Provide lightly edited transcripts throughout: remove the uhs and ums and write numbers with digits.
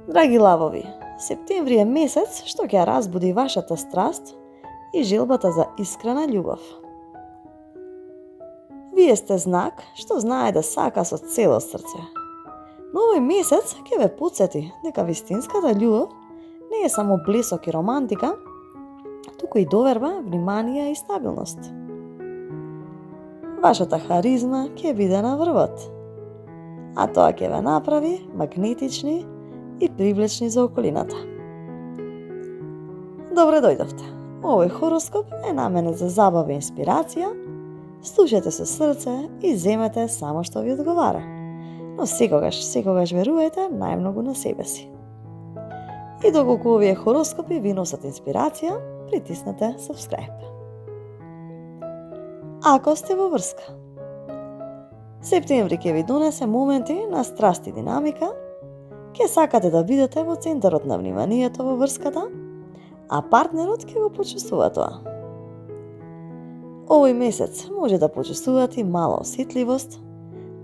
Драги лавови, септември е месец што ќе ја разбуди вашата страст и желбата за искрена љубов. Вие сте знак што знае да сака со цело срце. Но овој месец ќе ве потсети дека вистинската љубов не е само блесок и романтика, туку и доверба, внимание и стабилност. Вашата харизма ќе биде на врвот, а тоа ќе ве направи магнетични и привлечни за околината. Добре дојдовте. Овој хороскоп е наменет за забава и инспирација. Слушајте со срце и земете само што ви одговара. Но секогаш верувајте најмногу на себе си. И доколку овие хороскопи ви носат инспирација, притиснете subscribe. Ако сте во врска, септември ќе ви донесе моменти на страст и динамика. Ќе сакате да бидете во центарот на вниманието во врската, а партнерот ќе го почувствува тоа. Овој месец може да почувствувате мала осетливост,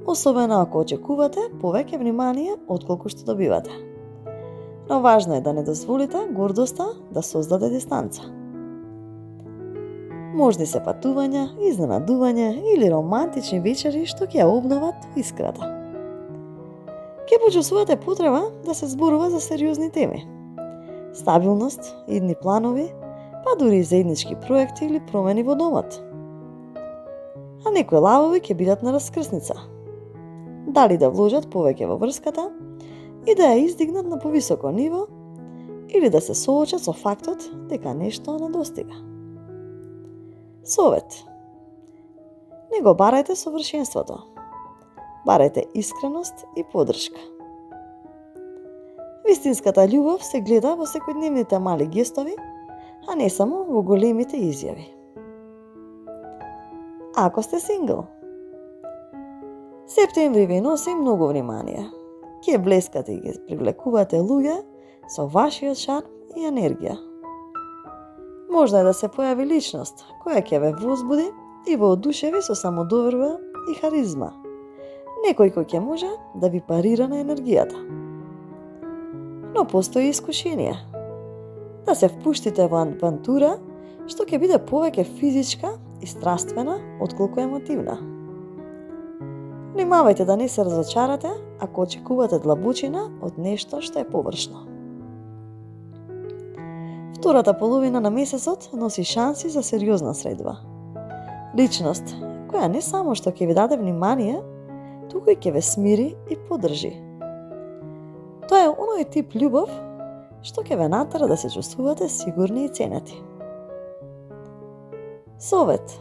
особено ако очекувате повеќе внимание отколку што добивате. Но важно е да не дозволите гордоста да создаде дистанца. Можни се патувања, изненадувања или романтични вечери што ќе ја обноват искрата. Ќе почувствувате потреба да се зборува за сериозни теми. Стабилност, идни планови, па дури и заеднички проекти или промени во домот. А некои лавови ќе бидат на раскрсница. Дали да вложат повеќе во врската и да ја издигнат на повисоко ниво или да се соочат со фактот дека нешто недостига. Совет. Не го барајте совршенството. Барајте искреност и поддршка. Вистинската љубов се гледа во секојдневните мали гестови, а не само во големите изјави. Ако сте сингл, септември ви носи многу внимание. Ќе блескате и ги привлекувате луѓе со вашиот шарм и енергија. Можно е да се појави личност која ќе ве возбуди и воодушеви со самодоверба и харизма. Некој кој ќе може да ви парира на енергијата. Но постои искушение да се впуштите во авантура што ќе биде повеќе физичка и страствена отколку емотивна. Внимавајте да не се разочарате ако очекувате длабочина од нешто што е површно. Втората половина на месецот носи шанси за сериозна средба. Личност која не само што ќе ви даде внимание, туку и ќе ве смири и поддржи. Тоа е оној тип љубов што ќе ве натера да се чувствувате сигурни и ценети. Совет.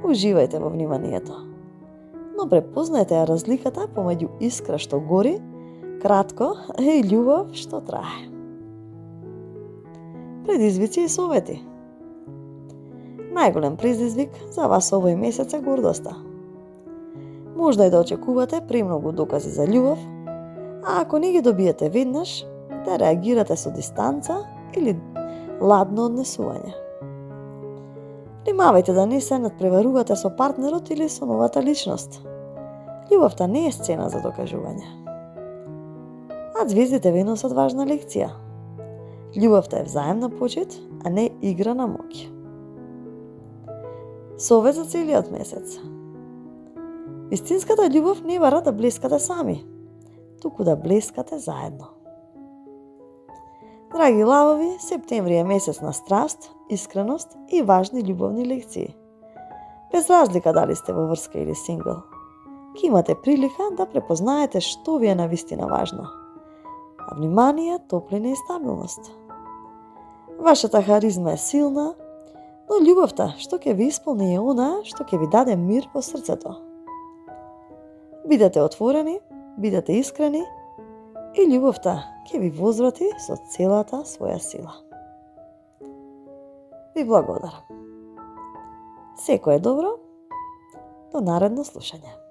Уживајте во вниманието. Но препознајте ја разликата помеѓу искра што гори, кратко, и љубов што трае. Предизвици и совети. Најголем предизвик за вас овој месец е гордоста. Можно е да очекувате премногу докази за љубов, а ако не ги добиете веднаш, да реагирате со дистанца или ладно однесување. Внимавајте да не се надпреварувате со партнерот или со новата личност. Љубовта не е сцена за докажување. А звездите ви носат важна лекција. Љубовта е взаемна почит, а не игра на моќ. Совет за целиот месец. Вистинската љубов не бара да блескате сами, туку да блескате заедно. Драги лавови, септември е месец на страст, искреност и важни љубовни лекции. Без разлика дали сте во врска или сингл, ќе имате прилика да препознаете што ви е навистина важно. А внимание, топлина и стабилност. Вашата харизма е силна, но љубовта што ќе ви исполни е она што ќе ви даде мир во срцето. Бидете отворени, бидете искрени и љубовта ќе ви возврати со целата своја сила. Ви благодарам. Секое добро, до наредно слушање.